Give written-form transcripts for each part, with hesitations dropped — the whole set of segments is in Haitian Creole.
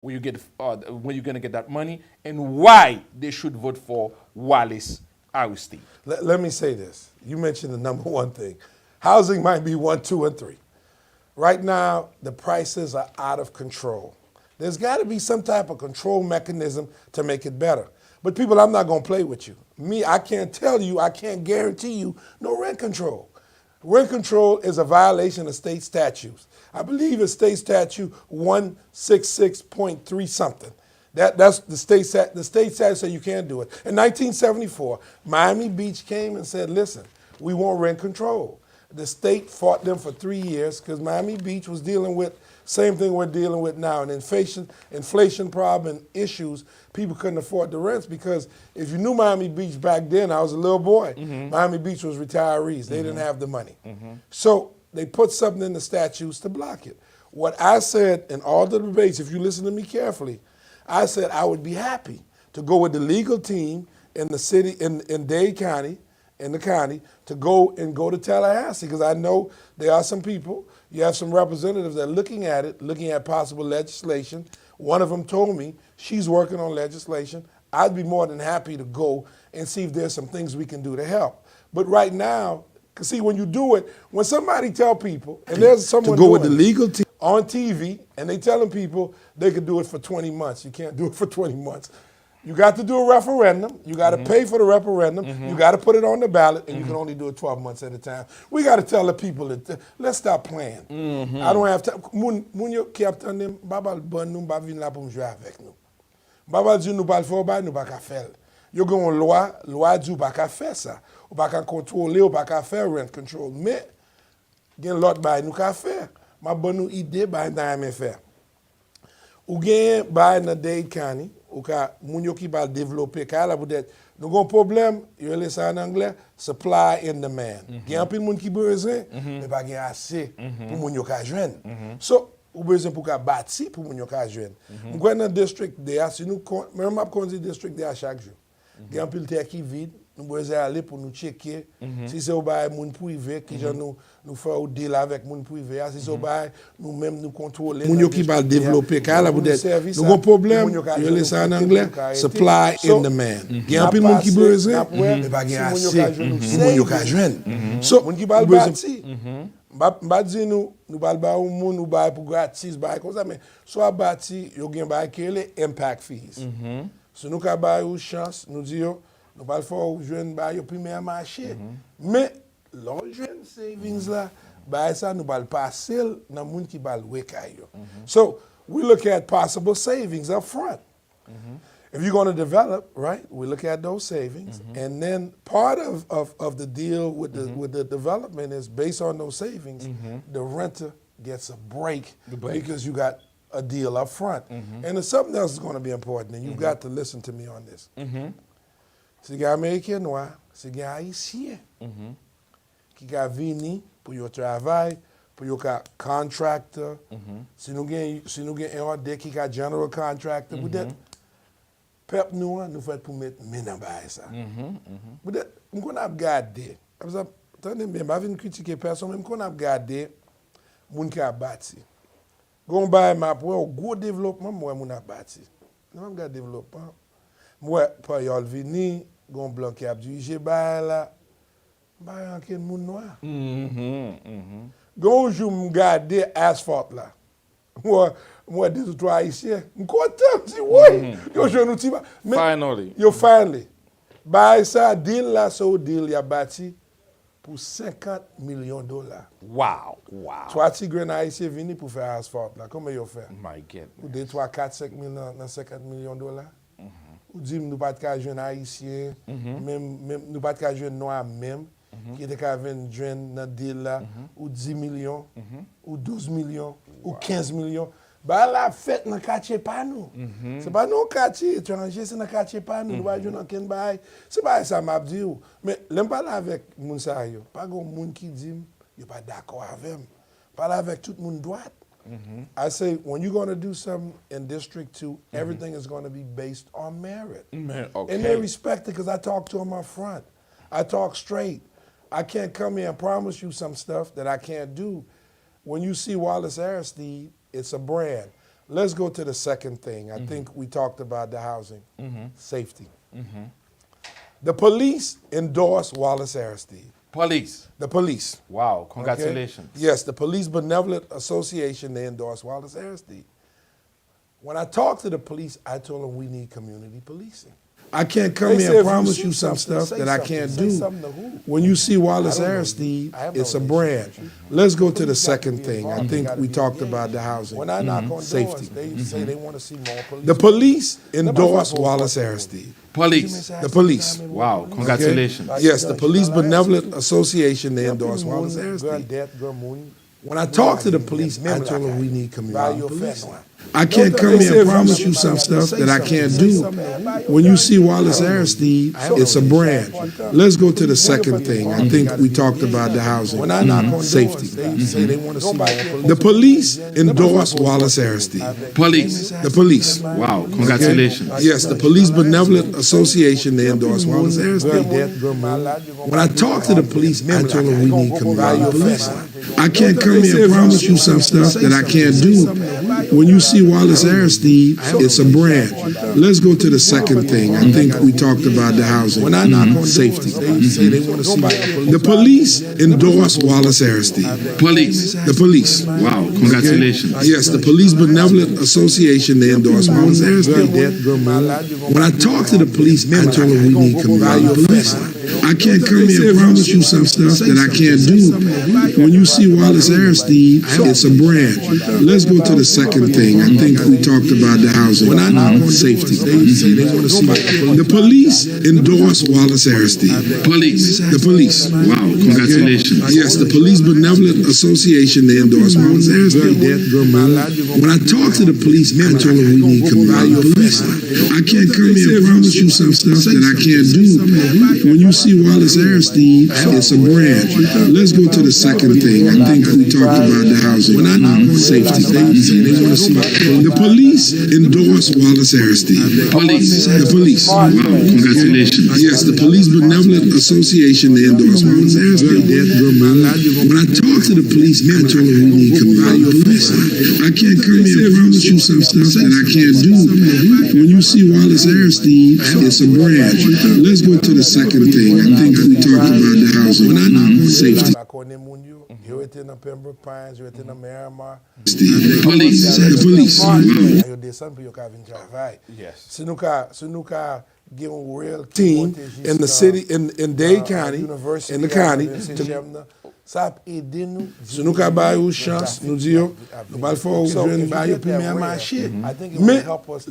where you get when you're gonna get that money, and why they should vote for Wallace Aristide. Let me say this. You mentioned the number one thing. Housing might be 1, 2, and 3. Right now, the prices are out of control. There's got to be some type of control mechanism to make it better. But people, I'm not going to play with you. Me, I can't tell you, I can't guarantee you no rent control. Rent control is a violation of state statutes. I believe it's state statute 166.3 something. That's the state statute said you can't do it. In 1974, Miami Beach came and said, listen, we want rent control. The state fought them for 3 years because Miami Beach was dealing with same thing we're dealing with now, an inflation problem and issues. People couldn't afford the rents because if you knew Miami Beach back then, I was a little boy, Miami Beach was retirees. They didn't have the money. So they put something in the statutes to block it. What I said in all the debates, if you listen to me carefully, I said I would be happy to go with the legal team in the city, in Dade County, in the county, to go to Tallahassee, because I know there are some people, you have some representatives that are looking at it, looking at possible legislation. One of them told me she's working on legislation. I'd be more than happy to go and see if there's some things we can do to help. But right now, see, when you do it, when somebody tell people, and there's someone to go with the legal team on TV, and they telling people they could do it for 20 months. You can't do it for 20 months. You got to do a referendum. You got to pay for the referendum. You got to put it on the ballot, and you can only do it 12 months at a time. We got to tell the people that let's stop playing. I don't have time. Moun yo ki ap tan dem, babal bon nou, ba vin la pou m'jwe avek nou. Babal di nou bal fò bay, nou ba ka fel. Yo gen loi di ou ba ka fe sa. Ou ba ka kontrole, ou ba ka fe rent control. Mais gen lot bay nou ka fe. Ma bon nou ide bay nan yame fe. Ou gen bay nan Dade County, ou ka moun yo ki bal develope ka la peut-être nou gon problème, yo le sa en anglais, supply and demand. Gen anpil moun ki besoin, mais pas gen assez pour moun yo ka jwenn. So, ou besoin pour ka bâti pour moun yo ka jwenn. Mwen nan district de a, si nou mwen map konzi district de a chaque jour. Gen anpil terre ki vide, nous besoin aller pour nous checker si c'est au bail moun privé qui nous fait au deal avec moun privé, si c'est au bail nous même nous contrôler moun yo qui va développer car là peut-être nous avons problème je laisse ça en anglais supply and demand il y a un peu moun qui besoin mais pas gain assez moun yo ka joindre so moun qui va bâti m'a dit nous va ba ou moun nous bail pour gratis bail comme ça mais soit bâti yo gen bail que les impact fees so nous ka bail ou chance nous dit yo nous pas faut jeune ba yo premier marché mais l'on jeune savings là ba ça nous pas passer dans moun qui ba louer yo so we look at possible savings up front if you're going to develop right we look at those savings and then part of the deal with the development is based on those savings the renter gets a break because you got a deal up front and there's something else that's going to be important and you've got to listen to me on this c'est gars américain noir, c'est gars haïtien qui ga vini pour yo travail, pour yo ka contractor. Si nous gen un ordre qui ka general contractor, peut-être peuple nous fait pour mettre main dans bail ça. Peut-être on qu'on a regardé. Attendez bien, pas venir critiquer personne, même qu'on a regardé moun qui a bâti. Gon bail m'a pour gros développement moi moun a bâti. Non regarde développement. Moi, pas yol vini, gon blanc qui a dirigé ba la, ba yon ken moun noir. Gon jou m'gade asphalt là. Moi deux ou trois haïtiens, m'content, si oui, yo jeune outil ba. Finally. Yo finally. Ba ça deal là, so deal y a bâti pour $50 millions. Wow. Trois tigres haïtiens vini pour faire asphalt là. Comment yo fait? My goodness. Ou des 3, 4, 5 millions dans $50 millions. Ou dit nous pas de jeune haïtien même nous pas de jeune noir même qui était qu'à venir jeune dans deal là ou 10 millions ou 12 millions ou 15 millions bah la fête dans quartier pas nous c'est pas nous quartier étranger c'est dans quartier pas nous va jouer dans ken bail c'est pas ça m'a dit mais l'aime parler avec moun sa yo pas gon moun qui dit yo pas d'accord avec parler avec tout moun droite. I say, when you're going to do something in District 2, everything is going to be based on merit. Okay. And they respect it because I talk to them up front. I talk straight. I can't come here and promise you some stuff that I can't do. When you see Wallace Aristide, it's a brand. Let's go to the second thing. I think we talked about the housing, safety. The police endorsed Wallace Aristide. Police. The police. Wow, Okay? congratulations. Yes, the Police Benevolent Association, they endorsed Wallace Aristide. When I talked to the police, I told them we need community policing. I can't come here and promise you some stuff that I can't do. When you see Wallace Aristide, it's a brand. Let's go to the second thing. I think we talked about the housing, When I knock on safety. doors, they say they want to see more police. The police endorsed Wallace Aristide. Police. The police. Wow, congratulations. Yes, the Police Benevolent Association, they endorsed Wallace Aristide. When I talked to the police, I told them we need community policing. I can't come here and promise you some stuff that I can't do. When you see Wallace Aristide, it's a brand. Let's go to the second thing. I think we talked about the housing, safety. The police endorsed Wallace Aristide. Police. The police. Wow, congratulations. Yes, the Police Benevolent Association, they endorsed Wallace Aristide. When I talked to the police, I told them we need community policing. I can't come here and promise you some stuff that I can't do. When you see Wallace Aristide, it's a brand. Let's go to the second thing. I think we talked about the housing, safety. The police endorsed Wallace Aristide. Police. The police. Wow, congratulations. Yes, the Police Benevolent Association, they endorsed Wallace Aristide. When I talked to the police, I told them we need community policing. I can't come here and promise you some stuff that I can't do. When you see Wallace Aristide, it's a brand. Let's go to the second thing. I think we talked about the housing, safety. The police endorsed Wallace Aristide. Police. The police. Wow, congratulations. Yes, the Police Benevolent Association, they endorsed Wallace Aristide. When I talked to the police, I told them we need community policing. I can't come here and promise you some stuff that I can't do. When you see Wallace Aristide, it's a brand. Let's go to the second thing. I think we talked about the housing, safety. The police endorsed Wallace Aristide. Police. The police. Wow, congratulations. Yes, the Police Benevolent Association, they endorsed Wallace Aristide. When I talked to the police, I told them we need community policing. I can't come here and promise you some stuff that I can't do. When you see Wallace Aristide, it's a brand. Let's go to the second thing. I think we talked about the housing, safety. You in the Pembroke Pines, you in the Miramar. Police. The police. Yes. Sinuka give them real Team in the city, in Dade County, in the county. Se nou ka bay ou chans, nou di yo, nou bal fò ou jwen bay yo pi men mache. Men,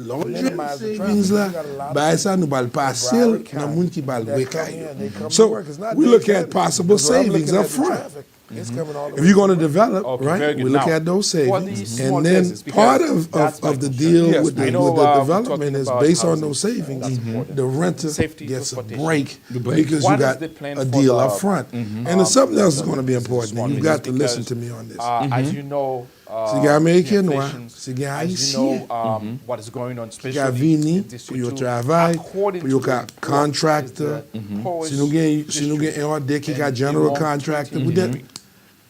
lon jwen savings la, bay sa nou bal pasil nan moun ki bal wekay yo. So, we look at possible savings up front. If you're going to develop, right, we look at those savings. And then part of the deal with the development is based on those savings. The renter gets a break because you got a deal up front. And there's something else that's going to be important. And you've got to listen to me on this. As you know, Siga American noir, siga Haitien. What is going on, Siga especially vini in this pou yo situation, travay, according pou yo to ka the contractor. Si nou gen yon de ki ka general contractor, pou det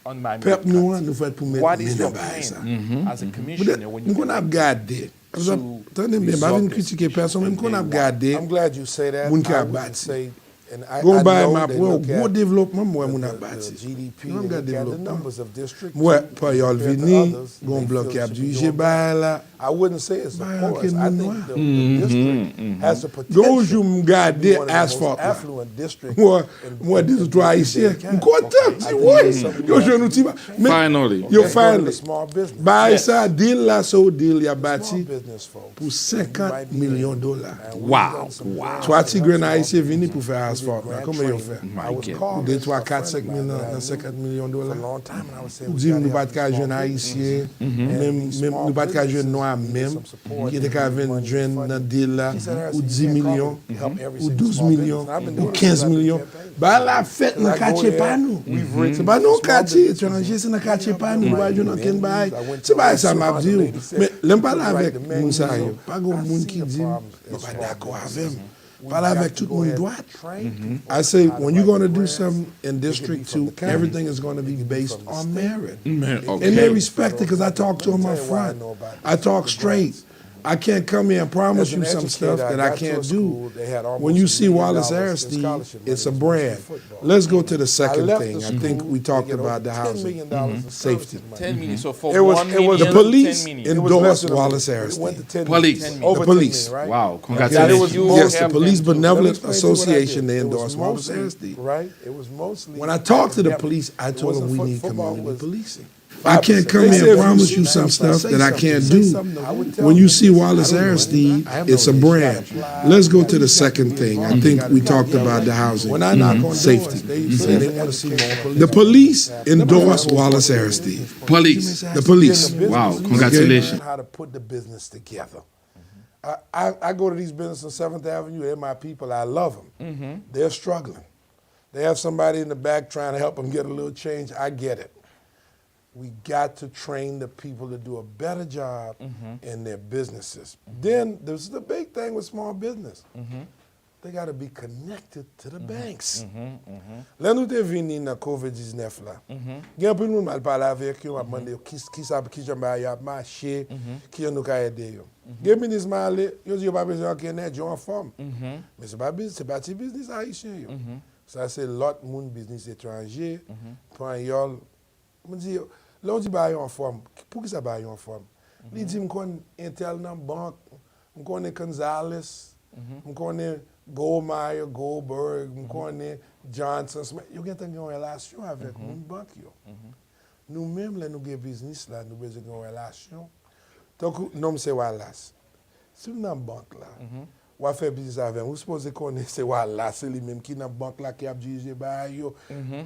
on my pep nou an, nou fèt pou met what is men your bay sa. plan as a Pou det, commissioner when you kon ap gade. Tande men, ba vin kritike person, men kon ap gade, I'm glad you say that. moun ka I would bati. say, and I Gon bay know map, they wè, look gwo at development mwen moun the ap bati. GDP, Mwen they mga look at the development. numbers of district. Mwen, pa yol compared to vini, others, gon they blok feel ap should di be je doing bay la. I wouldn't say it's the Bah, poorest. ok, I moun think the district has the potential Gonjou m gade to be one of the most asphalt la. affluent districts. Mwen di tout Haitien, m kontan, si woy. Yo jen nou ti ba. Men, Finally. Yo Let's go to finally. the small business. Bay sa, deal la so deal ya Small bati business folks. pou $50 million. Wow. Twa ti gren Haitien vini pou fè asphalt la. Kome yo fè? I was God. called De this 3, by a 4, friend 5 of mine million that I nan knew $50 million. for a long time, and I was saying, we Di gotta nou help bat ka small jen Haitien, businesses. mem nou bat ka jen noa mem, ki de ka ven jen nan deal la, ou 10 million, ou 12 million, ou 15 million. Ba la fèt nan kache pa nou. Se ba nou kache, etranje se nan kache pa nou, ba yon nan ken bay. Se ba sa map di yo. Men, lem pala avek moun sa yo. Pa gon moun ki di, nou ba dako avem. Parle avec tout le monde droit. I say, when you're going to do something in District 2, everything is going to be based on merit. Okay. And they respect it because I talk to them up front. I talk straight. I can't come here and promise you some stuff that I can't do. When you see Wallace Aristide, it's a brand. Let's go to the second thing. I think we talked about the housing safety. 10 million. So for It was 1 million, the police 10 million. endorsed Wallace Aristide. Police. The police. Wow, Yes, congratulations. the Police Benevolent Association, they endorsed Wallace Aristide. Right? It was mostly. When I talked to the police, I told them we need community policing. I can't come here and promise you some stuff that I can't do. When you see Wallace Aristide, it's a brand. Let's go to the second thing. I think we talked about the housing. When I knock on safety, they say they want to see more police. The police endorsed Wallace Aristide. Police. The police. Wow, congratulations. How to put the business together. I go to these businesses on 7th Avenue. They're my people. I love them. They're struggling. They have somebody in the back trying to help them get a little change. I get it. We got to train the people to do a better job in their businesses. Then there's the big thing with small business. They got to be connected to the banks. Là nous te vini dans COVID-19 là. Gen pou nou mal parler avec yo, m'a demandé qui j'amba y a marché, qui nous ka aider yo. Gen ministre Marleine, yo dit yo pas besoin que net yo en forme. Mais c'est pas petit business haïtien yo. Ça c'est l'autre monde business étranger, prend yol. Me dit là on dit ba yo en forme. Pour qui ça ba yo en forme? Li dit m'konn Intel nan banque, m'konn Gonzales, m'konn Goldmeyer, Goldberg, m'konn Johnson, yo gen tan gen relation avec moun banque yo. Nous-mêmes là nous gen business là, nous besoin gen relation. Donc nom c'est Wallace. Si nous nan banque là, ou faire business avec, vous supposez connaître c'est Wallace, c'est lui même qui nan banque là qui a dirigé ba yo.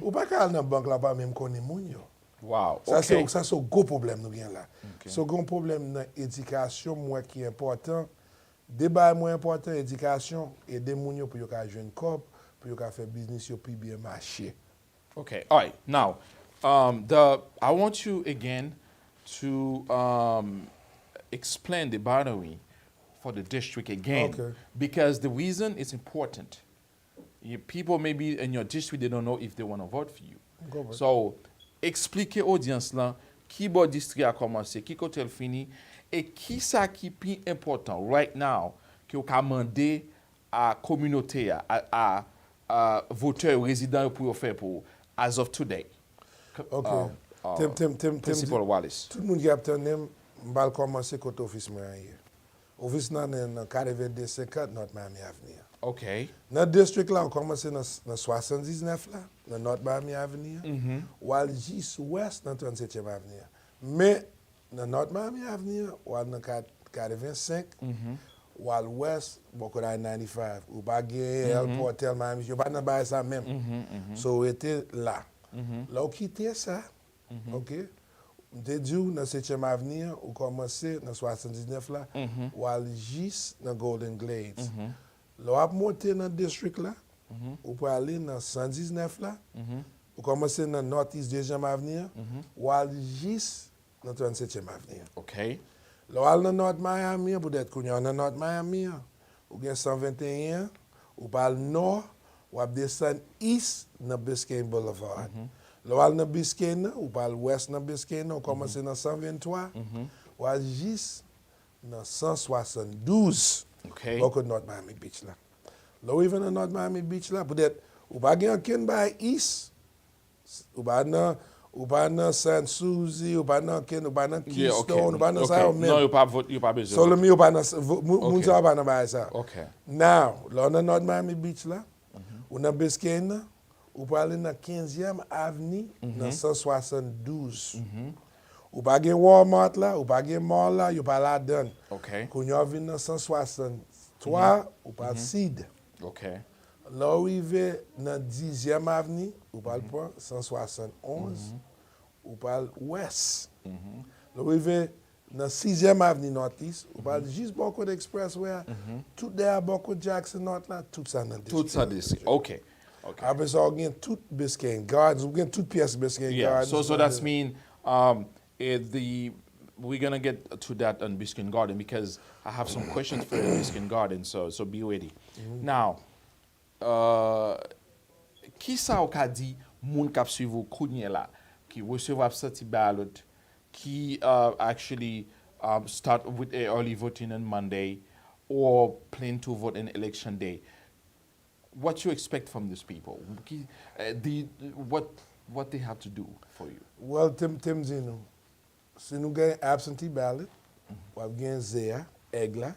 Ou pas kal nan banque là pas même connaît moun yo. Wow. Ça Okay. c'est un gros problème nous gen là. C'est un gros problème dans l'éducation moi qui est important. Débat moins important éducation et des moun yo pour yo ka joindre corps pour yo ka faire business yo puis bien marcher. Okay. All right. Now, I want you again to explain the boundary for the district again, Okay. because the reason is important. People maybe in your district they don't know if they want to vote for you. Go ahead. So, expliquez audience là qui bon district a commencé, qui côté le fini et qui ça qui plus important right now que vous mandé à communauté à voteurs résidents pour faire pour as of today. OK. Principal Wallace. Tout le monde qui a obtenu m'bal commencer côté office moi hier. Office nan dans 4250 North Miami Avenue. Okay. Dans district là on commence dans 79 là, dans North Miami Avenue. While juste ouest dans 37e Avenue. Mais dans North Miami Avenue, ou dans 45, while west, beaucoup dans 95. Ou pas gagner El Portel Miami, je pas dans bail ça même. So était là. Là on quitté ça. OK. M'te dit dans 7e Avenue, ou commencer dans 79 là, while juste dans Golden Glades. Là on monter dans district là, ou pour aller dans 119 là. Ou commencer dans Northeast 2e Avenue, while juste dans 37e Avenue. Okay. Là, dans North Miami, peut-être qu'on y a dans North Miami, ou bien 121, ou par le nord, ou à descendre east dans Biscayne Boulevard. Là, dans Biscayne, ou par l'ouest dans Biscayne, on commence dans 123, ou à juste dans 172, Okay. beaucoup de North Miami Beach là. Là, even dans North Miami Beach là, peut-être, ou pas gagner un by east, ou pas dans Saint Suzy, ou pas dans Ken, ou pas dans Keystone, ou pas dans ça Okay. même. Non, you pas vote, you pas besoin. So le mieux pas dans moun ça pas dans bail ça. Okay. Now, là dans North Miami Beach là, ou dans Biscayne, ou pas aller dans 15e Avenue, dans 172. Ou pas gen Walmart là, ou pas gen mall là, you pas là dedans. Okay. Quand you vinn dans 163, ou pas Seed. Okay. Là où il va dans 10e Avenue, ou pas le point 171, ou pas l'ouest. Là où il va dans 6e Avenue Northeast, ou pas juste beaucoup d'expressway, tout derrière beaucoup de Jackson North là, tout ça dans Tout ça d'ici. Okay. Okay. Après ça, on gagne tout Biscayne Gardens, on gagne toute pièce Biscayne Yeah. Gardens. So that means the we're gonna get to that on Biscayne Garden because I have some questions for the Biscayne Garden, so be ready. Now, qui ça ou ka di moun kap suivre kounye la, qui recevoir sorti ballot, qui actually start with early voting on Monday or plan to vote on election day? What you expect from these people? What they have to do for you? Well, Tim Zino, si nous gagnons absentee ballot, ou va gagner Zéa, Egla,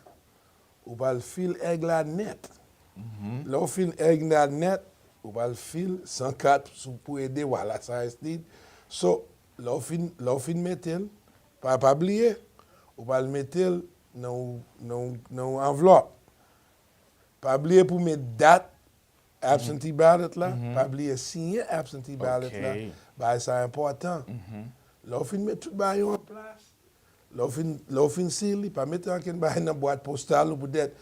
ou va le fil Egla net. Là, on fil Egla net, ou va le fil 104 pour aider Wallace Aristide. So, là, on fin mettre, pas oublier, ou va le mettre dans enveloppe. Pas oublier pour mettre date absentee ballot là, pas oublier signer absentee ballot là, bah c'est important. Là on fin mettre tout baillon en place. Là on fin sili, pas mettre en ken bail dans boîte postale ou peut-être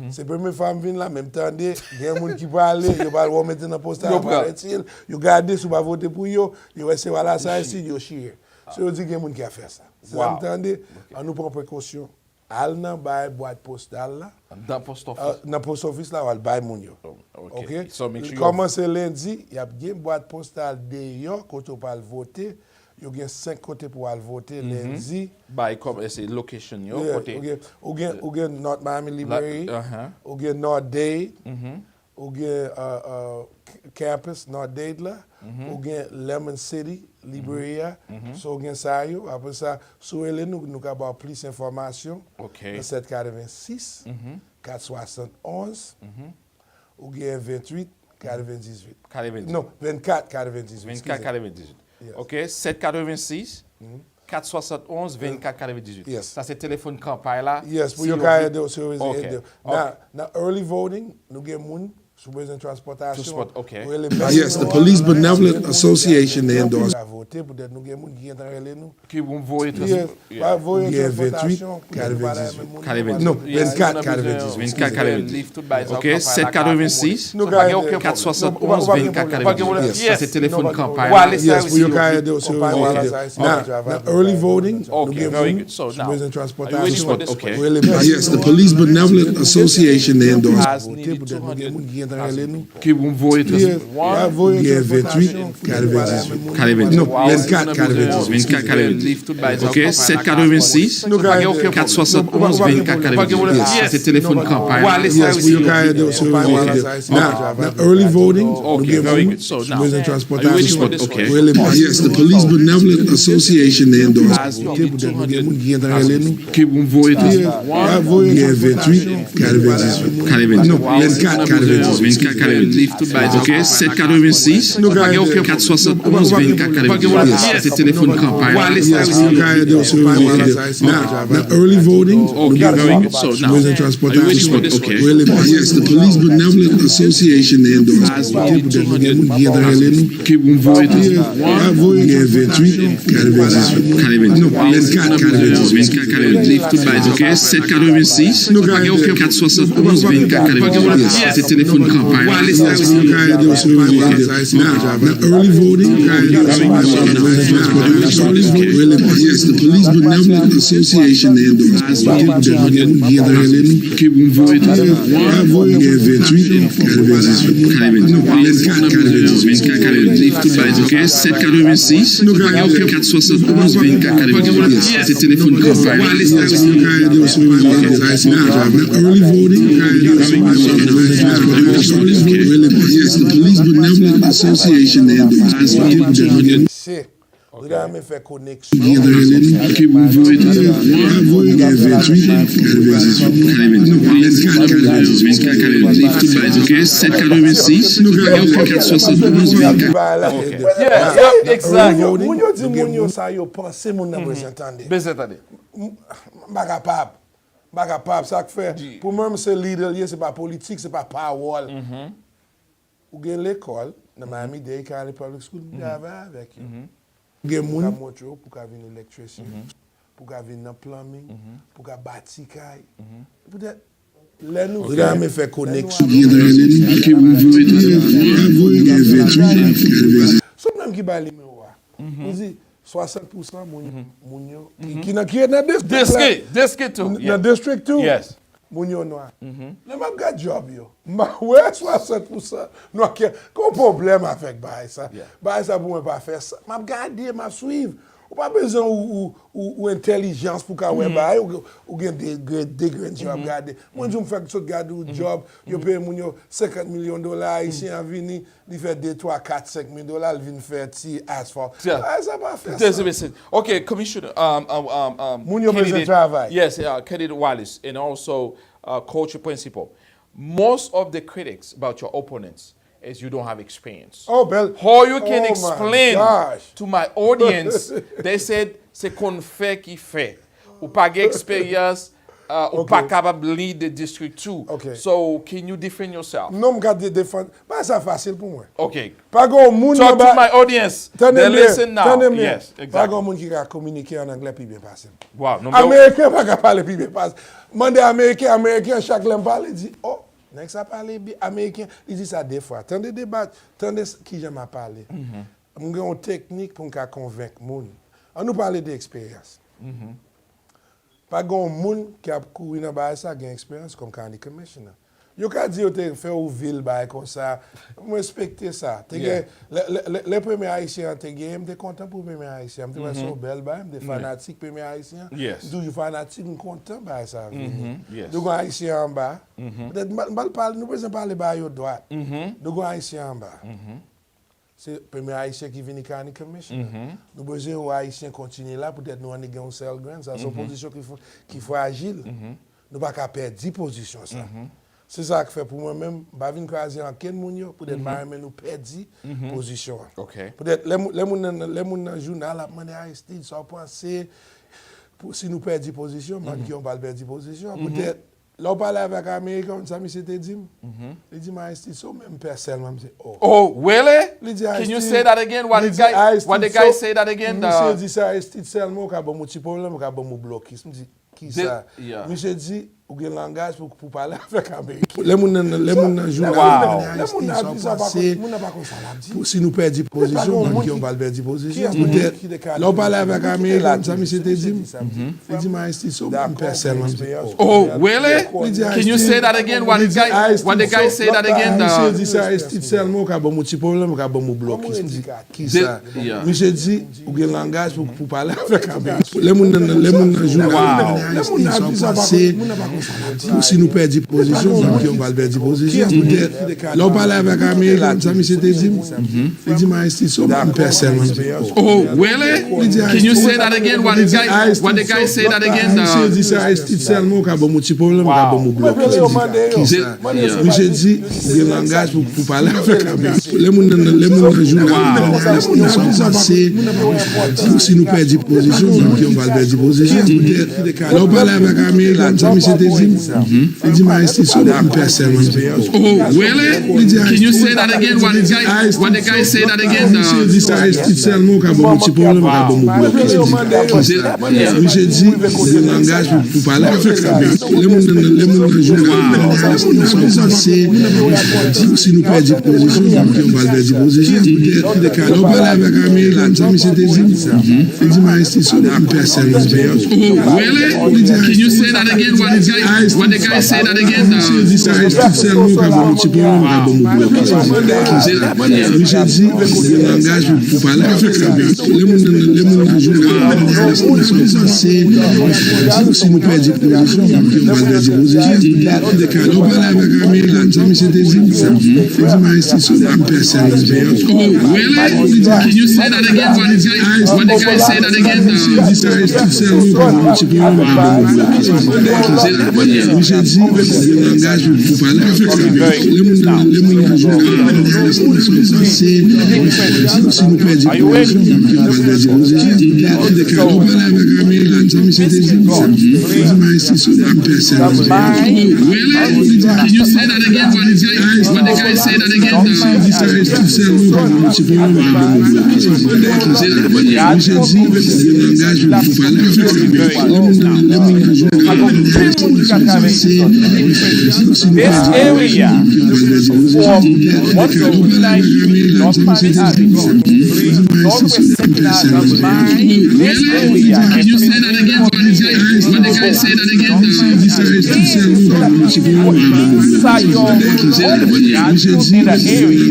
c'est première fois me vinn là même temps des monde qui va aller, yo va le mettre dans postale, yo garder sous va voter pour yo essayer voilà ça ici yo chier. So yo dit gen monde qui a fait ça. Vous entendez? On nous prend précaution. Al nan bay boîte postale là. Dans post office. Dans post office là, on va bay moun yo. Okay. So make sure commence lundi, il y a une boîte postale d'ailleurs quand on va voter. Il y a 5 côtés pour aller voter lundi. By comme c'est location yo côté. Ou gen North Miami Library. Ou gen North Dade. Ou gen campus North Dade là. Ou gen Lemon City Library. So gen ça yo. Après ça, Sorel nous avons plus d'informations. OK. 786 471 ou gen 28 428. Non, 24 428. 24 428. OK, 786 471 24 428. Yes. Ça c'est téléphone campagne là. Yes, pour yo ka aider sur Now early voting, nous gen moun sous besoin de transportation. Okay. Yes, the Police Benevolent Association they endorse. Voter pour nous gen moun qui entrer relé nous. Qui vont voter. Pas voter 28 428. Non, 24 428. 24 428. OK, 786 471 24 428. Ça c'est téléphone campagne. Yes, pour yo ka aider sur Now early voting, nous gen moun sous besoin de transportation. Yes, the Police Benevolent Association they endorse. Qui vont voter. 28 428. Non, 24 428. OK, 786 471 24 428. Ça c'est téléphone campagne. Yes, pour yo ka aider sur Now early voting, nous gen moun sous besoin de transportation. Yes, the Police Benevolent Association they endorse. Qui vont voter. 28 428. Non, 24 428. OK, 786 471 24 428. C'est téléphone campagne. Now early voting, nous gen moun sous besoin de transportation. Yes, the Police Benevolent Association they endorse. Qui vont voter. 28 428. Non, 24 428. OK, 786 471 24 428. C'est téléphone campagne. Now early voting, yes, the Police Benevolent Association they endorse. Qui vont voter. 28 428. Non, 24 428. OK, 786 471 24 428. C'est téléphone campagne. Now early voting, yes, the Police Benevolent Association they endorse. Vous avez fait connexion. Qui vont voter. 28 OK, 786 471 24. Exact. Moun yo di moun yo sa yo pense moun nan prezentande. Pas capable ça que fait. Pour moi c'est leader, c'est pas politique, c'est pas power. Ou gen l'école dans Miami Dade County Public School avec gen moun moto pour ka vinn électricien, pour ka vinn dans plumbing, pour ka bâti kay. Peut-être là nous vraiment fait connexion. So même qui ba numéro. On dit 60% moun yo qui est dans district. District too. Dans district too. Yes. Moun yo noir. Le m'a got job yo. Ouais 60% noir qui qu'on problème avec bail ça. Bail ça pour moi pas faire ça. M'a garder, m'a suivre. Ou pas besoin ou intelligence pour ka ouais bail ou gen des grands job garder. Moi je me fais que garder un job, yo paye moun yo $50 millions ici en vini, il fait 2 3 4 $5 millions, il vient faire ti asphalt. Ça pas faire ça. Okay, Commissioner moun yo besoin travail. Yes, candidate Wallace and also culture principal. Most of the critics about your opponents is you don't have experience. Oh, Bell. How you can explain my to my audience, they said, c'est qu'on fait qui fait. Ou pas experience, ou pas capable de lead the district too. Okay. So, can you defend yourself? Non, m'ka défendre. Pas ça facile pour moi. Okay. Pas gon moun Talk to my audience. They listen now. Yes, Pas exactly. gon moun qui va communiquer en anglais plus bien facile. Wow. No, Américain pas capable parler plus bien facile. Mandé américain chaque langue parle dit oh Nèg ça parler bien américain, il dit ça des fois. Tendez débat, tendez qui j'aime à parler. On a une technique pour nous convaincre moun. On nous parler d'expérience. Pas grand monde qui a couru dans ba ça gain expérience comme county commissioner. Yo ka di yo te fait ou ville ba comme ça. Moi respecter ça. Les premiers haïtiens te gain, me content pour premier haïtien. Me trouve ça belle ba, me fanatique premier haïtien. Toujours fanatique, me content ba ça. Donc haïtien en bas. Peut-être mal parler, nous besoin parler ba yo droite. Donc haïtien en bas. C'est le premier haïtien qui vient county commissioner. Nous besoin haïtien continuer là, peut-être nous on gagne un seul grand, ça son position qu'il faut agile. Nous pas qu'à perdre 10 positions ça. C'est ça que fait pour moi-même, je vais croiser en quel moun yo, peut-être nous perdre 10 positions. Peut-être les gens dans le journal a demandé à Aristide, ça penser si nous perdons 10 positions, qui on va perdre 10 positions. Peut-être, là on parle avec un Américain, ça me c'était dit. Il dit Aristide, so même personnellement, je dis oh, really? Can you say that again? What the guy say that again? Monsieur dit ça Aristide seulement, il y a un petit problème, il y a un bloqué. Je me dis, qui ça? Monsieur dit, ou gen langage pour parler avec Américain. Les moun nan journal, si nous perdons 10 positions, qui on va perdre 10 positions. Peut-être, là on parle avec Américain, ça me c'était dit. Il dit Aristide, so même personnellement. Oh, really? Can you say that again? What the guy say that again? Monsieur dit ça Aristide seulement, il y a un petit problème, il y a un bloqué. Je me dis, qui ça? Monsieur dit, ou gen langage pour parler avec Américain. Les moun nan journal, si nous perdons 10 positions, on va perdre 10 positions. Peut-être, là on parle avec Américain, ça me c'était dit. Il dit Aristide, so même personnellement. Oh, really? Can you say that again? What the guy say that again? Monsieur dit ça Aristide seulement, il y a un petit problème, il y a un bloqué. Monsieur dit, il y a un langage pour parler avec Américain. Les gens dans le journal, si nous perdons 10 positions, on va perdre 10 positions. Peut-être, là on parle avec Américain, ça me c'était dit. Il dit Aristide, so même personnellement. Oh, really? Can you say that again? What the guy say that again? Monsieur dit ça Aristide seulement, il y a un petit problème, il y a un bloqué. Monsieur dit, il y a un langage pour parler avec Américain. Les gens dans le journal, si nous perdons 10 positions, on va perdre 10 positions. Peut-être, là on parle avec Américain, ça me c'était dit. Il dit Aristide, so même personnellement. Oh, really? Can you say that again? What the guy say that again? Monsieur dit ça Aristide seulement, il y a un petit problème, il y a un bloqué. Monsieur dit, il y a un langage pour parler avec Américain. Les gens dans le journal, si nous perdons 10 positions, on va perdre 10 positions. Peut-être, là on parle avec Américain, ça me c'était dit. Il dit Aristide, so même personnellement. Oh, really? Can you say that again? What the guy say that again? Monsieur dit ça Aristide seulement, il y a un petit problème, il y a un bloqué. Monsieur dit, il y a un langage pour parler avec Américain. Les gens dans le journal, si nous perdons 10 positions, on va perdre 10 positions. Peut-être, là on parle avec Américain, ça me c'était dit. Il dit Aristide, so même personnellement. Really? Can you say that again? What the guy say that again? Monsieur dit ça Aristide seulement, il y a un petit problème, il y a un bloqué. Monsieur dit, il y a un langage pour parler avec Américain. Les gens dans le journal, This area from 129 North Miami Avenue, Northwest 2nd Avenue, this area Can you say that again for the guys? For the guys, say that again. inside your home, in the area.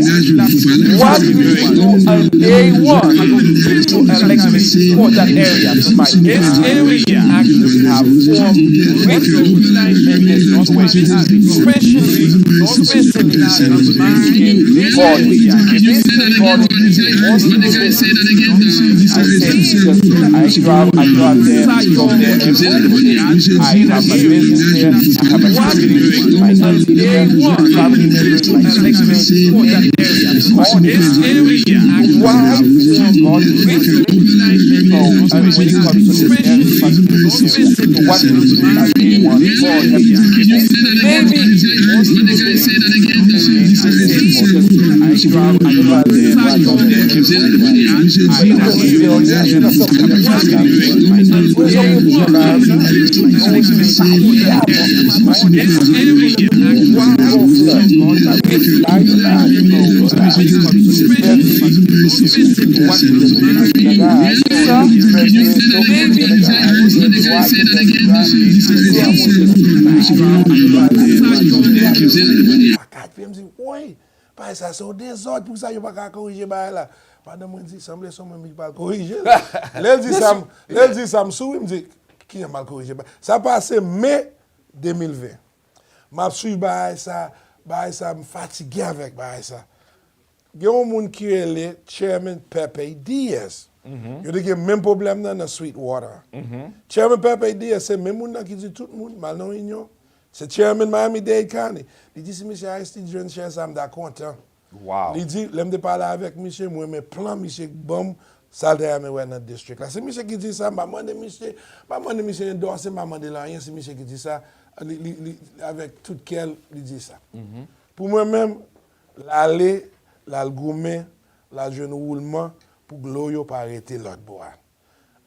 What you do on day one to elect me for that area. This area actually have 4 windows in this Northwest, especially God. Can you say that again for the guys? For the guys, say that again. I drive there, from there every day. I have a business there, I have a community. I have day one family members to elect me for that area. All this area, why God is and when it comes to this area, what you do as day one, God help you. Maybe For the guys, say that again. I drive there, Oui, pas ça, c'est des autres pour ça, il n'y a pas corriger là. Madame me dit, semble ça, mais pas corriger. Elle dit ça, me sourit, me dit, qui a mal corrigé? Ça passe mai 2020. Je suis ça, me fatigué avec ça. Il y a un monde qui est le chairman Pepe Diaz. Il y a le même problème dans le Sweetwater. Chairman Pepe Diaz, c'est le même monde qui dit tout le monde, mal non union. C'est chairman Miami-Dade County. Il dit, si M. Aristide jeune cher, ça me da content. Wow. Il dit, l'aime de parler avec monsieur, moi, mes plans, monsieur, bon, ça de me dans le district. C'est monsieur qui dit ça, je monsieur endorser, je demande rien, c'est monsieur qui dit ça, avec tout quel, il dit ça. Pour moi-même, l'aller, l'algoumé, la jeune roulement, pour gloyo pas arrêter l'autre bois.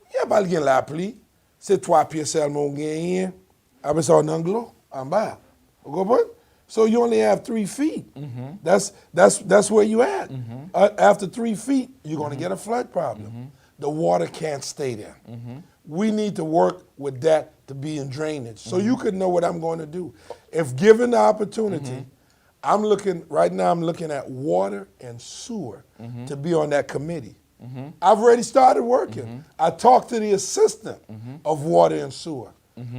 Il n'y a pas le gain l'appli, c'est 3 pieds seulement gagné, après ça en anglo, en bas. Vous comprenez? So you only have 3 feet. That's where you at. After 3 feet, you're going to get a flood problem. The water can't stay there. We need to work with that to be in drainage. So you could know what I'm going to do. If given the opportunity, I'm looking at water and sewer to be on that committee. I've already started working. I talked to the assistant of water and sewer.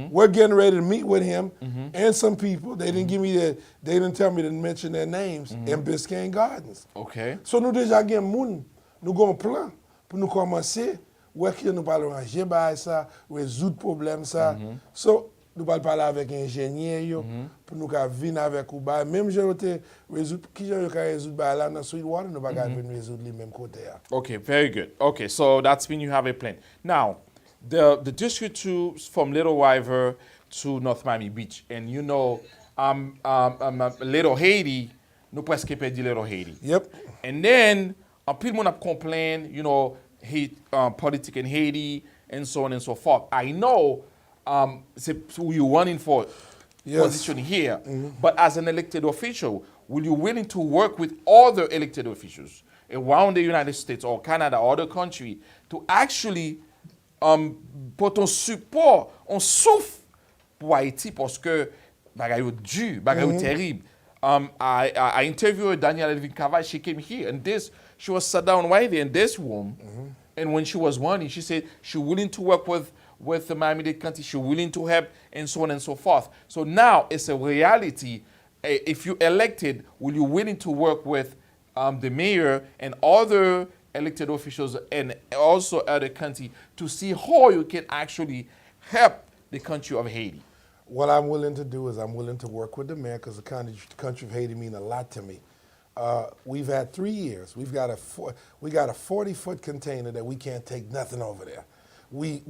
We're getting ready to meet with him and some people. They didn't tell me to mention their names in Biscayne Gardens. Okay. So nous déjà gen moun, nous gon plan pour nous commencer, où est-ce que nous parlons ranger ça, résoudre problème ça. So nous parler avec ingénieur yo pour nous venir avec ou ba même j'ai résoudre qui j'ai résoudre ba là dans Sweetwater, nous pas venir résoudre les mêmes côté. Okay, very good. Okay, so that's when you have a plan. Now, the district from Little River to North Miami Beach, and you know, Little Haiti, nous presque perdu Little Haiti. Yep. And then, people have complained, you know, politics in Haiti, and so on and so forth. I know, who you're running for position here, but as an elected official, will you willing to work with other elected officials around the United States or Canada or other country to actually pour ton support, on souffre pour Haïti parce que bagay yo dur, bagay yo terrible. I interviewed Danielle Elvin Cavall. She came here and she was sat down right there in this room. And when she was running, she said she's willing to work with the Miami-Dade County. She's willing to help and so on and so forth. So now it's a reality. If you elected, will you willing to work with the mayor and other elected officials and also other country to see how you can actually help the country of Haiti? What I'm willing to do is I'm willing to work with the mayor because the country of Haiti means a lot to me. We've had 3 years. We got a 40-foot container that we can't take nothing over there. We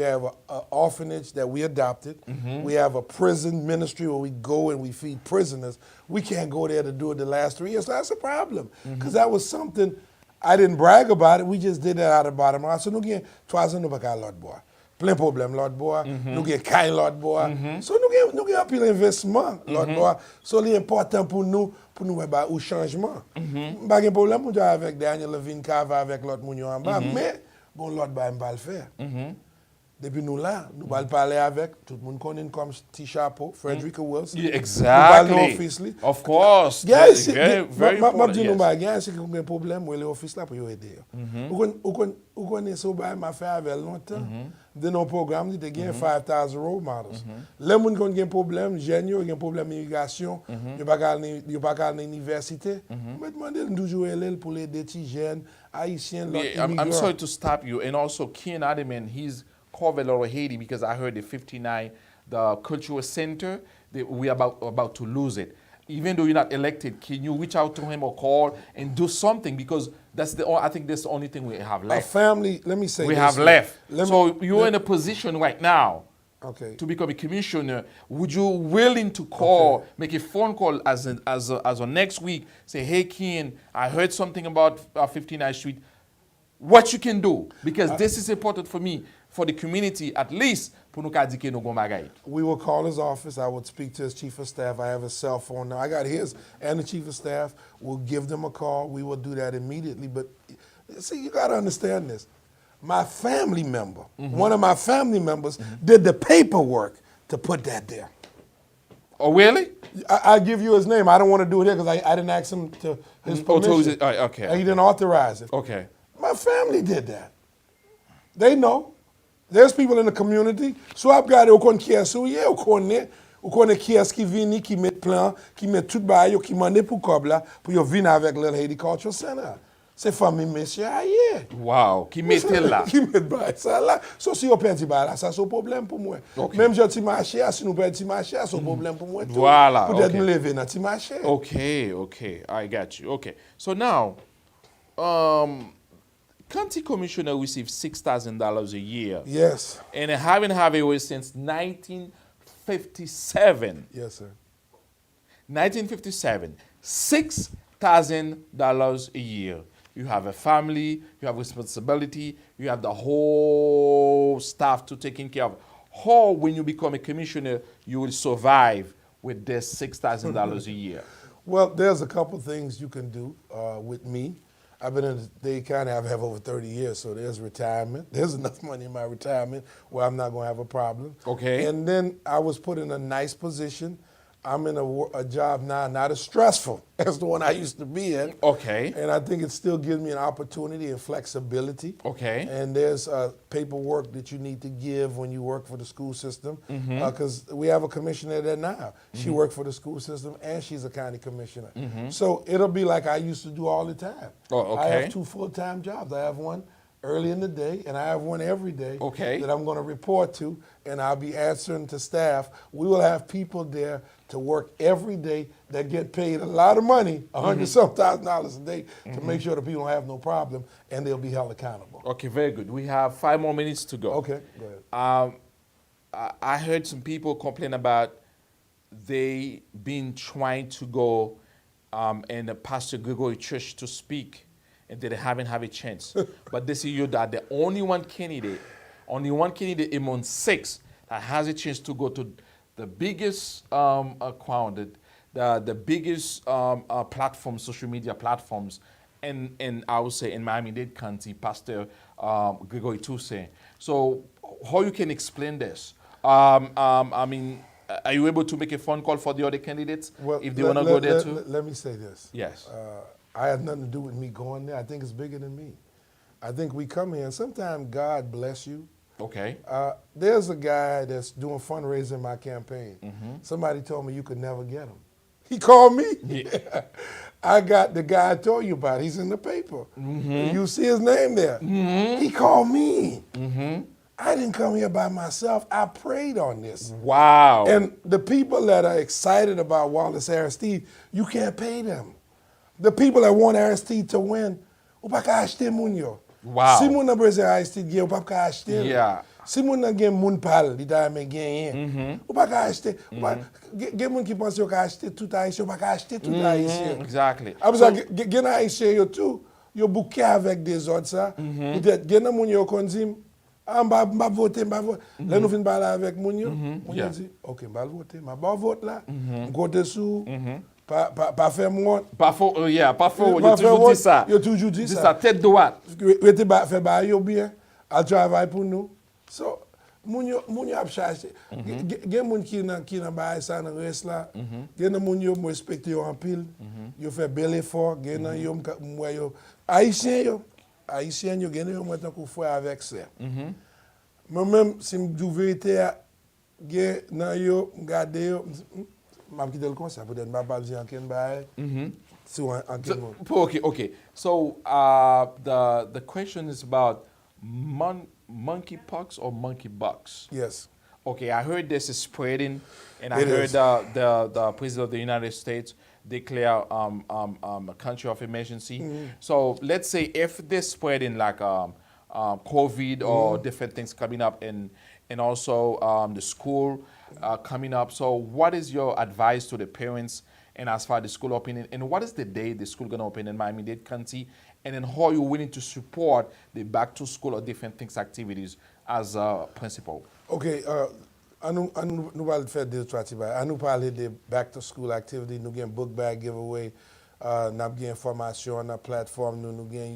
have an orphanage that we adopted. We have a prison ministry where we go and we feed prisoners. We can't go there to do it the last 3 years. So that's a problem because that was something I didn't brag about it. We just did it out of the bottom. So again, 3 ans nous pas l'autre bois. plein problème l'autre bois, nous gen kay l'autre bois. So nous gen pile investissement l'autre bois. So c'est important pour nous ba ou changement. Pas gen problème pour avec Daniel Levine Cava avec l'autre moun yo en bas, mais bon l'autre ba m'pa le faire. Depuis nous là, nous allons parler avec tout le monde connaît comme petit chapeau, Frederica Wilson. Yeah, exactly. Of course. Yes, very important. Nous bagage c'est qu'il y a un problème où les office là pour aider. Ou connaît ça ba m'a fait avec longtemps. De nos programmes, il y a 5000 role models. Les gens qui ont un problème, jeunes, ont un problème d'immigration, ils pas à l'université. Mais demander toujours pour les petits jeunes haïtiens. I'm sorry to stop you, and also Ken Ademan, he's covered a lot of Haiti because I heard the 59, the cultural center, we are about to lose it. Even though you're not elected, can you reach out to him or call and do something? Because I think that's the only thing we have left. A family, let me say we this. have left. So you're in a position right now to become a commissioner. Would you willing to call, make a phone call as of next week, say, hey, Ken, I heard something about 59th Street. What you can do? Because this is important for me, for the community, at least. We will call his office. I would speak to his chief of staff. I have his cell phone now. I got his and the chief of staff. We'll give them a call. We will do that immediately. But see, you got to understand this. My family member, one of my family members, did the paperwork to put that there. Oh, really? I give you his name. I don't want to do it here because I didn't ask him to his permission. Okay. He didn't authorize it. Okay. My family did that. They know. There's people in the community. So I've got au kon kies ou ye, ou kon kies qui vini, qui met plan, qui met tout ba yo, qui mande pour kob la, pour yo vini avec le Haiti Cultural Center. C'est famille monsieur aye. Wow, qui mette là. Qui met ba ça là. So si yo perdi ba là, ça c'est un problème pour moi. Okay. Même je ti marché, si nous perdi marché, c'est un problème pour moi tout. Voilà. Peut-être me lever dans ti marché. Okay, I got you. Okay. So now, county commissioner receives $6,000 a year. Yes. And haven't had it since 1957. Yes, sir. 1957. $6,000 a year. You have a family, you have responsibility, you have the whole staff to taking care of. How, when you become a commissioner, you will survive with this $6,000 a year? Well, there's a couple things you can do with me. I've been in the county, I have over 30 years, so there's retirement. There's enough money in my retirement where I'm not going to have a problem. Okay. And then I was put in a nice position. I'm in a job now, not as stressful as the one I used to be in. Okay. And I think it still gives me an opportunity and flexibility. Okay. And there's paperwork that you need to give when you work for the school system. Because we have a commissioner there now. She worked for the school system and she's a county commissioner. So it'll be like I used to do all the time. Oh, okay. I have 2 full-time jobs. I have one early in the day, and I have one every day that I'm going to report to, and I'll be answering to staff. We will have people there to work every day that get paid a lot of money, $100,000 a day, to make sure the people don't have no problem, and they'll be held accountable. Okay, very good. We have 5 more minutes to go. Okay, go ahead. I heard some people complain about they been trying to go in the Pastor Gregory Church to speak, and they haven't had a chance. But they see you that the only one candidate among 6 that has a chance to go to the biggest crowd, the biggest platforms, social media platforms, and I would say in Miami-Dade County, Pastor Gregory Toussaint. So how you can explain this? I mean, are you able to make a phone call for the other candidates if they want to go there too? Let me say this. Yes. I have nothing to do with me going there. I think it's bigger than me. I think we come here, and sometimes God bless you. Okay. There's a guy that's doing fundraising in my campaign. Somebody told me you could never get him. He called me. Yeah. I got the guy I told you about. He's in the paper. You see his name there. He called me. I didn't come here by myself. I prayed on this. Wow. And the people that are excited about Wallace Aristide, you can't pay them. The people that want Aristide to win, ou pa ka achete moun yo. Wow. Si moun nan breze Aristide gen, ou pa ka achete. Yeah. Si moun nan gen moun pal, li da men gen, ou pa ka achete. Gen moun ki pense yo ka achete tout Haïtien, ou pa ka achete tout Haïtien. Exactly. Abza gen Haïtien yo tout, yo bouke avec des autres ça. Peut-être gen nan moun yo kon dim, m'a voté, m'a voté. Là, nous venons parler avec Mounio. Mounio yeah. dit, OK, m'a voté, m'a bon vote là. Côté sous, pas faire moi. Pas faux, pas faux. Yo toujours dit ça. Yo toujours dit ça. Tête droite. Yo te fait ba yo bien, à travail pour nous. So, Mounio a chargé. Gen moun qui nan ba ça nan reste là. Gen nan moun yo mo respecter yo en pile. Yo fait bel effort, gen nan yo moi yo Haïtien yo gen yo moi tant qu'on fait avec ça. Moi même si me vérité gen nan yo garder yo m'a quitté le conseil peut-être m'a pas dire en ken bail. Okay. So the question is about monkeypox or monkeybugs? Yes. Okay, I heard this is spreading, and I It heard is. the president of the United States declare a country of emergency. So let's say if this spreading like COVID or different things coming up, and also the school coming up. So what is your advice to the parents? And as far as the school opening, and what is the day the school gonna open in Miami-Dade County, and then how you willing to support the back to school or different things activities as a principal? OK, nous allons faire deux trois petits bails. Nous parler de back to school activity, nous gain book bag giveaway, nous gain information na plateforme, nous gain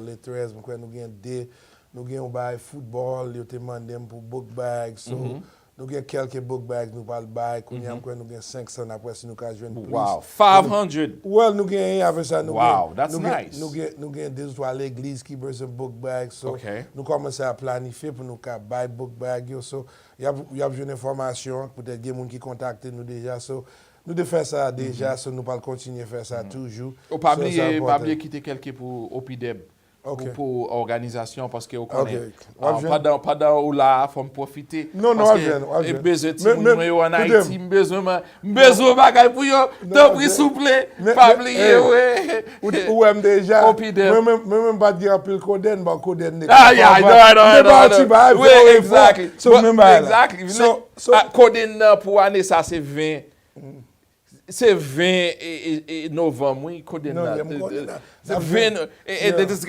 les 13, nous gain des, nous gain bail football, yo te mandé pour book bag. So nous gain quelques book bags nous parle bail, nous gain 500 après si nous ka joindre plus. Wow, 500. Well, nous gain avec ça nous Wow, that's nice. Nous gain deux trois l'église qui besoin book bag. So Okay. nous commencer à planifier pour nous ka buy book bag yo. So il y a besoin d'informations, peut-être des gens qui contactent nous déjà. So nous de faire ça déjà, so nous pas continuer à faire ça toujours. Pas So, oublier, c'est pas important. oublier quitter quelqu'un pour OPDEB. Okay. Pour organisation, parce que vous connaissez, Okay. pendant où là, il faut profiter. Non, parce on que vient. besoin Mais- de en mais- Haïti, besoin bagaille pour yo, Tanpri souple, pas oublier, ouais. Ou même déjà, OPDEB. même pas dire un peu le coden, bah coden n'est Ah, yeah, no. Oui, exactly. So, But- même pas là. exactly. So, Coding pour année, ça c'est 20. C'est 20 et novembre, oui, coding Non, là. il y a coding là. C'est 20, and it's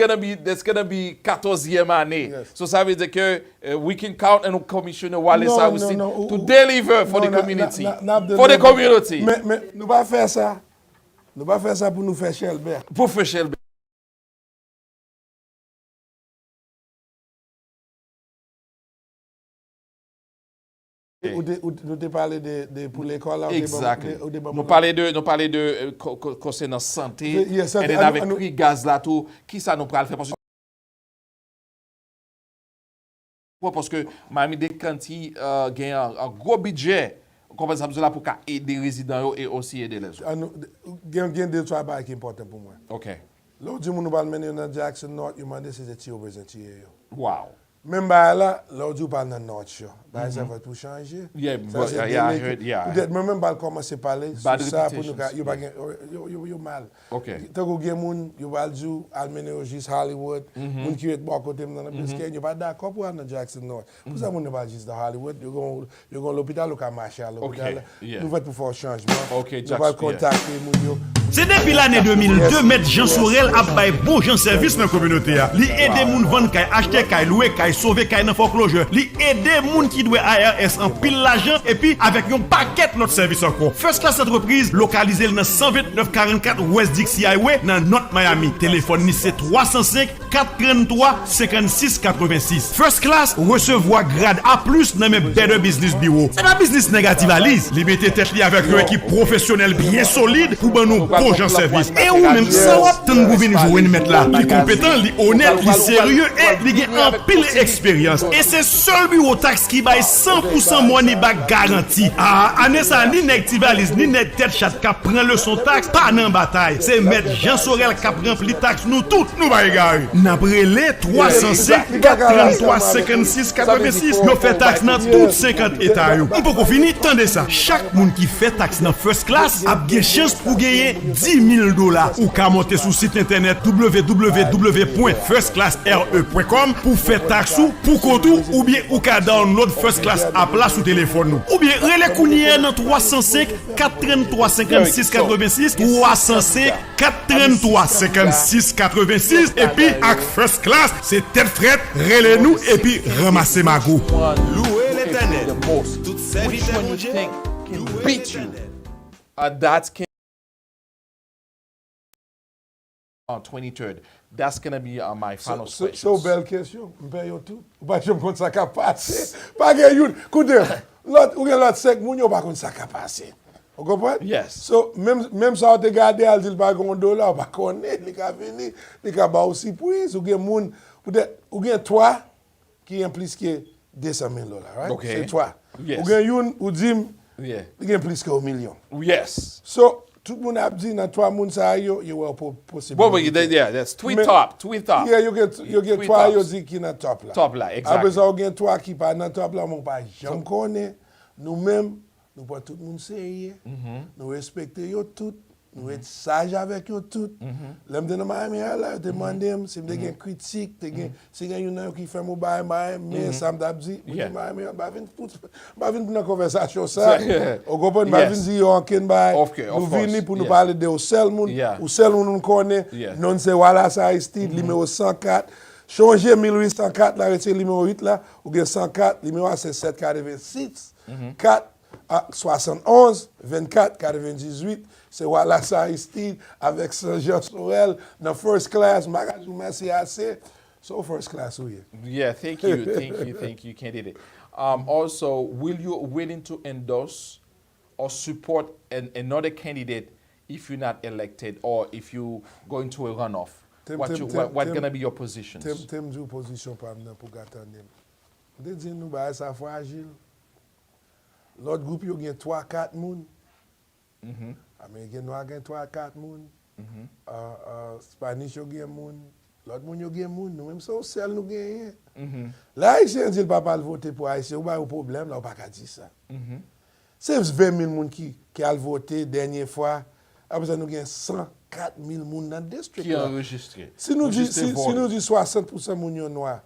gonna be 14e année. Yes. So ça veut dire que we can count on Commissioner Wallace Aristide no. to deliver for the Non, community. na- For the community. Mais nous pas faire ça. Nous pas faire ça pour nous faire Shelbert. Pour faire Shelby. Nous te parlé de pour l'école là. Exactly. Nous parler de concernant santé, Yeah, santé. et then avec prix gaz là tout, qui ça nous pral faire parce que Miami-Dade County gagne un gros budget comme ça là pour aider les résidents et aussi aider les autres. Il y a deux trois bails qui sont importants pour moi. OK. L'autre jour, nous parlons maintenant de Jackson North, il m'a dit que c'était au besoin. Wow. Même là, l'autre jour, parle de North Shore. Ça va tout changer. Yeah, Ça, c'est I délégué. heard, yeah. Peut-être même pas commencer à parler Bad sur ça pour nous. reputations. Yo mal. OK. Tant que gen moun, yo va dire amener au juste Hollywood, moun qui est bon côté dans Biscayne, yo pas d'accord pour aller Jackson North. Pour ça moun pas juste dans Hollywood, yo gon l'hôpital ou ka marcher à l'hôpital. yeah. Nous va pour faire changement. OK, Nous va contacter moun yo. C'est depuis l'année 2002, Maître Jean Sorel a bay bon gens service dans la communauté. Li aide moun vendre kay, acheter kay, louer kay, sauver kay dans foreclosure. Li aide moun qui doit ARS en pile l'argent et puis avec un paquet notre service encore. First Class entreprise localisée dans 12944 West Dixie Highway dans North Miami. Téléphone ni c'est 305 433 56 86. First Class recevoir grade A+ dans mes Better Business Bureau. C'est pas business négative à lise. Li mette tête li avec une équipe professionnelle bien solide pour ben nous bon gens service. Et ou même ça wap tan vous venir jouer mettre là. Li compétent, li honnête, li sérieux et li gen en pile expérience. Et c'est seul bureau taxe qui baille 100% money back garantie. Ah, année ça ni nèg Tivalise ni nèg tête chat qui prend le son taxe pas dans bataille. C'est maître Jean Sorel qui rempli taxe nous tout nous va égarer. N'a brelé 305 433 56 86. Yo fait taxe dans toutes 50 états yo. On peut qu'on finir tendez ça. Chaque monde qui fait taxe dans First Class a bien chance pour gagner $10 000 ou ka monter sur site internet www.firstclassre.com pour faire taxou pour kontou ou bien ou ka download First Class app là sur téléphone nous. Ou bien relais kounye dans 305 433 56 86 305 433 56 86 et puis avec First Class c'est tête frette relais nous et puis ramasser magou. Louer l'éternel. Which one you think can beat you? That's on 23rd. That's gonna be my final special. So belle question. M'paye yo tout. Pas jom kon sa ka passe. Pas gen yon. Koute. L'autre ou gen l'autre sec moun yo pas kon sa ka passe. Vous comprenez? Yes. So même ça on te garder al dit pas gon dollar pas connait, li ka vini, li ka ba aussi prise ou gen moun peut-être ou gen toi qui implique que $200,000, right? Okay. C'est toi. Yes. Ou gen yon ou dim Yeah. li gen plus que $1 million. Yes. So tout moun ap di nan 3 moun sa yo will possible. But yeah, that's tweet top. Yeah, you get Tweet 3 yo tops. di ki nan top la. Top la, exactly. Après ça, ou gen 3 qui pa nan top la, moun pa jam konnen. Nou même, nous pas tout moun sérieux. Nous respecter yo tout. Nous être sage avec yo tout. L'em de nan Miami là, demande si me gen critique, te gen si gen yon qui fait mon bail mais ça me d'a dit, Yeah. Miami ba vinn nan conversation ça. Ou comprendre ba Yes. vinn di yo anken bail. Of course. Nous vini pour nous Yeah. parler de Sorel moun, Yeah. ou Sorel moun nous connaît. Yeah. Non c'est Wallace Aristide numéro 104. Changer 1804 là, retirer numéro 8 là, ou gen 104, numéro c'est 786 4 71 24 98. C'est Wallace Aristide avec Jean Sorel dans First Class. Merci assez. So First Class, oui. Yeah, thank you, candidate. Also, will you willing to endorse or support another candidate if you're not elected or if you go into a runoff? What gonna be your positions? Tem di position pa mnen pou gatan dem. De di nou ba sa fragile. L'autre groupe yo gen 3-4 moun. Ameriken noir gen 3-4 moun. Spanish yo gen moun. L'autre moun yo gen moun. Nou même so sel nou gen yen. La Haïtien dit pas pas voter pour Haïtien, ou ba un problème là, ou pas ka di ça. C'est 20 000 moun qui a voté dernière fois. Après ça nous gen 104 000 moun dans le district. Qui enregistré? Si nous dit 60% moun yo noir.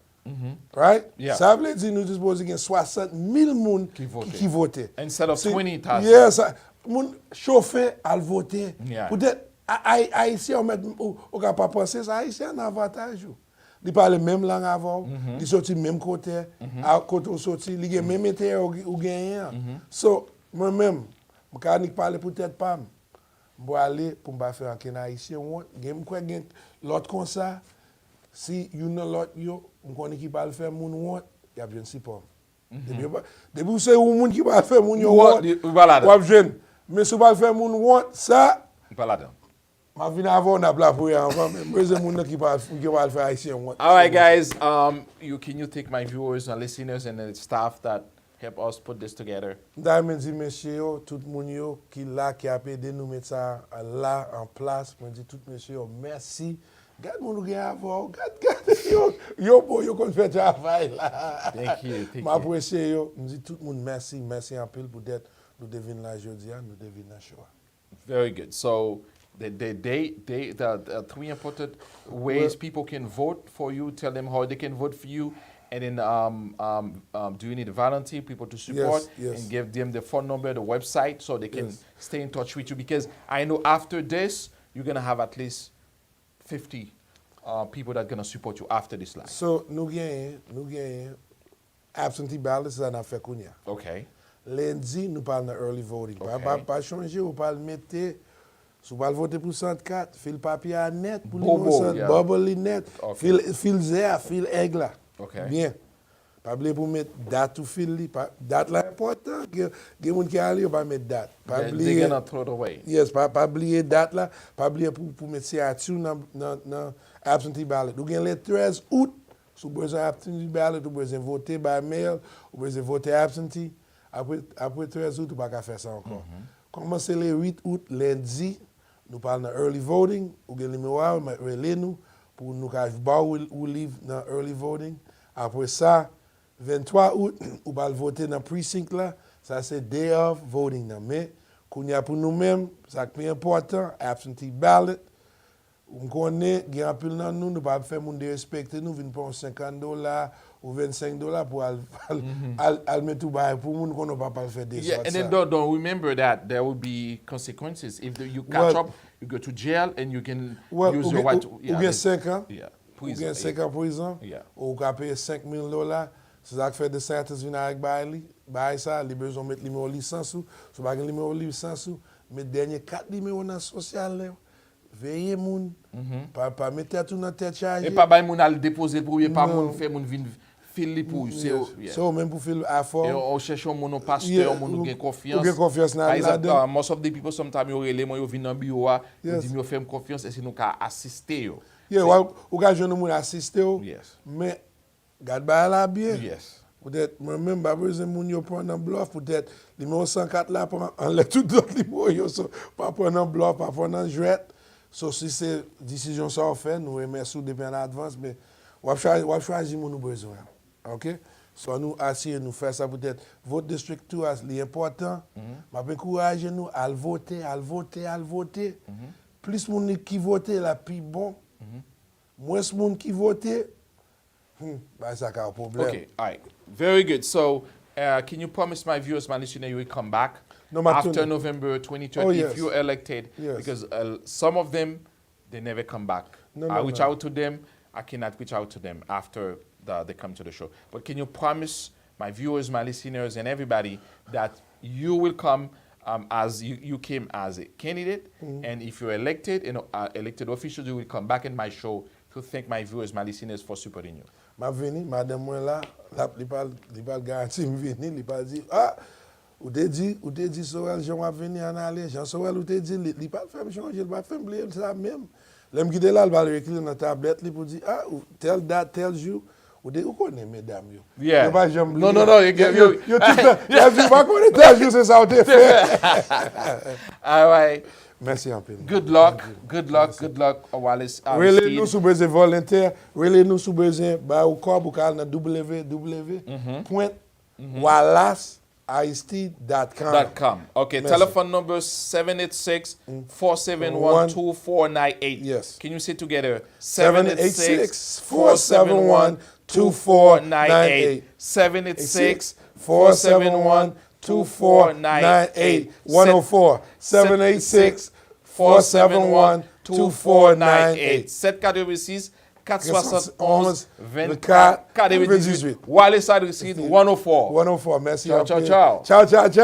Right? Yeah. Ça veut dire nous disposons gen 60 000 moun qui voté. Instead of 20,000. Yes, moun chauffeur al voter. Yeah. Peut-être Haïtien on ka pas penser ça Haïtien un avantage. Li parle même langue avant, li sorti même côté, à côté on sorti, li gen même intérêt ou gagner. So moi même, mon canique parler peut-être pas. M'bo aller pour m'ba faire un Haïtien, gen quoi gen l'autre comme ça. Si you know l'autre yo, m'konn qui parle faire moun want, y a bien si pas. Depuis c'est ou moun qui parle faire moun yo want. Wap jeune. Mais si parle faire moun want ça, ma vin avant na bla pour avant, mais c'est moun qui parle faire Haïtien want. All right, guys. Can you take my viewers and listeners and the staff that help us put this together? D'ailleurs, dit monsieur, tout moun yo qui là qui a aidé nous mettre ça là en place, moi dit tout monsieur, merci. Gade moun gen avant, gade yo kon fait travail là. Thank you. M'apprécie yo, me dit tout moun merci en pile pour d'être nous devine la jodi, nous devine la choix. Very good. So the 3 important ways people can vote for you. Tell them how they can vote for you, and then do you need a volunteer people to support? Yes. And give them the phone number, the website, so they can stay in touch with you. Because I know after this you're gonna have at least 50 people that are gonna support you after this live. So nous gagnons absentee ballots ça n'a fait kounya. Okay. Lundi nous parlons de early voting. Pas changer, on parle mettre si vous voter pour 104, fil papier à net pour bubble net, fil zéa, fil aigle. Okay. Bien. Pas oublier pour mettre date ou fil date là important que moun qui aller pas mettre date. Pas oublier. They're gonna throw it away. Yes, pas oublier date là, pas oublier pour mettre signature dans absentee ballot. Nous gagne le 13 août, si vous besoin absentee ballot, vous besoin voter by mail, vous besoin voter absentee. Après 13 août, vous pas faire ça encore. Commencez le 8 août lundi, nous parlons de early voting, ou gagne le mémoire, relais nous pour nous ou live dans early voting. Après ça, 23 août, vous allez voter dans le precinct là, ça c'est day of voting là. Mais Kounya pour nous-mêmes, ça qui est important, absentee ballot. On connaît, il y a un peu dans nous, nous ne pouvons pas faire monde respecter nous, venir pour $50 ou $25 pour aller mettre tout bas pour nous, qu'on ne peut pas faire des Yeah, and then don't remember that there will be consequences. If you catch up, you go to jail and you can use your right to... Ou bien 5 ans. Yeah. Ou bien 5 ans prison. Yeah. Ou qu'on paye $5,000. C'est ça qui fait des sentences venir avec bail ça, les besoin de mettre numéro licence ou, si pas numéro licence ou, mais dernier 4 numéros dans social là. Veillez moun, pas mettre tout dans tête chargée. Et pas bay moun al déposer pour pas moun faire moun vinn fil pour So même pour faire affort. Et on cherche mon pasteur, mon gain confiance. Ou confiance dans la most of the people sometimes yo relé moi yo vinn dans bureau, yo dit me faire confiance et c'est nous ka assister yo. Yeah, ou ka jeune moun assister yo. Yes. Mais garde ba la bien. Yes. Peut-être moi-même pas besoin moun yo prendre un bluff, peut-être numéro 104 là pour enlever tout d'autres numéros yo, pas prendre un bluff, pas prendre un jouet. So, si c'est décision ça on fait, nous remercions depuis en avance, mais on va choisir mon besoin. OK? So, nous assurer nous faire ça peut-être. Votre district tout est important. Je encourage nous à voter, à voter, à voter. Plus de monde qui vote, la plus bon. Moins de monde qui vote, ça a un problème. Okay, all right. Very good. So, can you promise my viewers, my listeners, you will come back after November 23rd if you're elected? Yes. Because some of them, they never come back. I reach out to them. I cannot reach out to them after they come to the show. But can you promise my viewers, my listeners, and everybody that you will come as you came as a candidate, and if you're elected, elected officials, you will come back in my show to thank my viewers, my listeners for supporting you. Ma veni, madame moi là, li pas garanti me venir, li pas dit ou te dit Sorel Jean va venir en aller, Jean Sorel ou te dit li pas faire changer, il pas faire oublier ça même. L'aime qui là, il va écrire dans tablette li pour dire telle date, tel jour. Ou connaît mesdames yo. Yeah. Pas jamais. No. Yo dit pas connaît tel jour c'est ça ou te fait. All right. Merci un peu. Good luck, Wallace Aristide. Really nous sous besoin volontaire, really nous sous besoin ba ou corps pour dans www.wallacearistide.com. Okay, telephone number 786-471-2498. Yes. Can you say together? 786-471-2498. 786-471-2498. 104 786-471-2498. 746 471 24 98. Wallace Aristide 104. 104, merci. Ciao. Ciao.